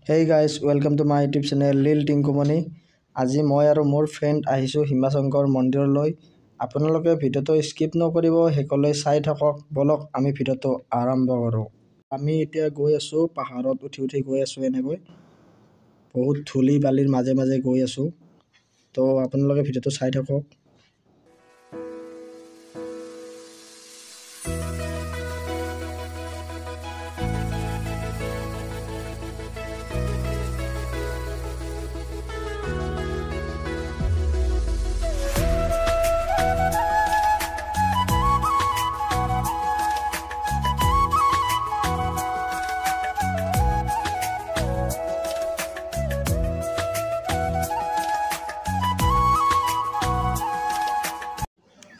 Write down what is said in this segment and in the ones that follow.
Hey guys, welcome to my YouTube channel Lil Tinkumani. আজি মই আৰু মোৰ ফ্ৰেণ্ড আহিছো হিমাশংকৰ মন্দিৰলৈ। আপোনালোকে ভিডিওটো স্কিপ নকৰিব, হেকলৈ চাই থাকক। বলক আমি ভিডিওটো আৰম্ভ কৰো। আমি এতিয়া গৈ আছো পাহাৰত উঠি গৈ আছো এনেকৈ। বহুত ধূলি বালিৰ মাজে মাজে গৈ আছো। তো আপোনালোকে ভিডিওটো চাই থাকক।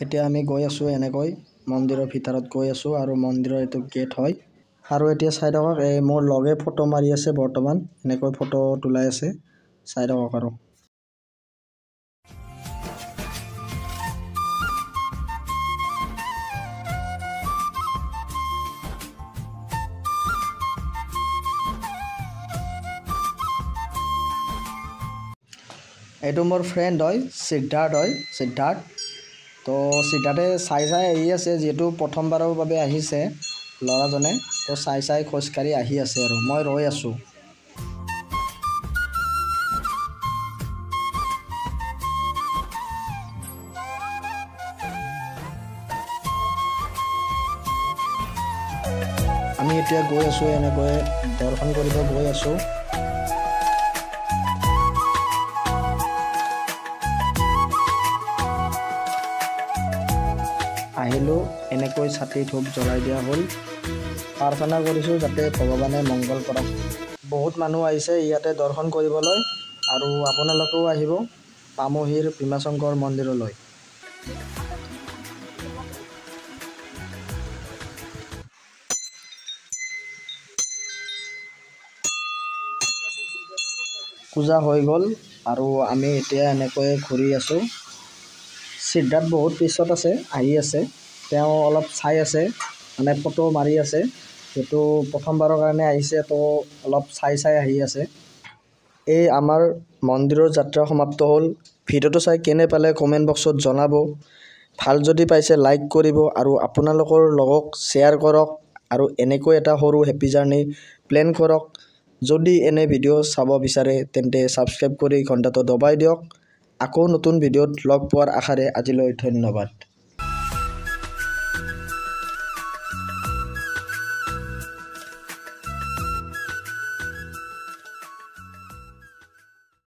এতিয়া আমি গৈ আছো এনেকৈ মন্দিৰৰ ভিতৰত গৈ আছো আৰু মন্দিৰৰ এটো গেট হয় আৰু এতিয়া চাই থাকক এই মোৰ লগে ফটো মাৰি আছে বৰ্তমান এনেকৈ ফটো তুলাই আছে চাই থাকক আৰু এইটো মোৰ ফ্ৰেণ্ড হয় সিদ্ধাৰ্থ তো সিদ্ধাৰ্থে চাই আহি আছে যেহেতু প্ৰথমবাৰৰ বাবে আহিছে লৰাজনে তো চাই খোজকাঢ়ি আহি আছে আৰু মই ৰৈ আছো আমি এতিয়া গৈ আছো এনেকৈ দৰ্শন কৰিব গৈ আছো আহিলো এনেকৈ ছাতি ধূপ জ্বলাই দিয়া হ'ল প্ৰাৰ্থনা কৰিছো যাতে ভগৱানে মংগল কৰক বহুত মানুহ আহিছে ইয়াতে দৰ্শন কৰিবলৈ আৰু আপোনালোকেও আহিব পামহিৰ ভীমাশংকৰ মন্দিৰলৈ পূজা হৈ গ'ল আৰু আমি এতিয়া এনেকৈ ঘূৰি আছো সিদ্ধাৰ্থ বহুত পিছত আছে আহি আছে তেওঁ অলপ চাই আছে মানে ফটো মাৰি আছে যেটো প্ৰথমবাৰৰ কাৰণে আহিছে তো অলপ চাই আহি আছে এই আমাৰ মন্দিৰৰ যাত্ৰা সমাপ্ত হ'ল ভিডিওটো চাই কেনে পালে কমেন্ট বক্সত জনাব ভাল যদি পাইছে লাইক কৰিব আৰু আপোনালোকৰ লগক শ্বেয়াৰ কৰক আৰু এনেকৈ এটা সৰু হেপি জাৰ্নি প্ল্যান কৰক যদি এনে ভিডিও চাব বিচাৰে তেন্তে সাবস্ক্ৰাইব কৰি ঘণ্টাটো দবাই দিয়ক আকৌ নতুন ভিডিওত লগ পোৱাৰ আশাৰে আজিলৈ ধন্যবাদ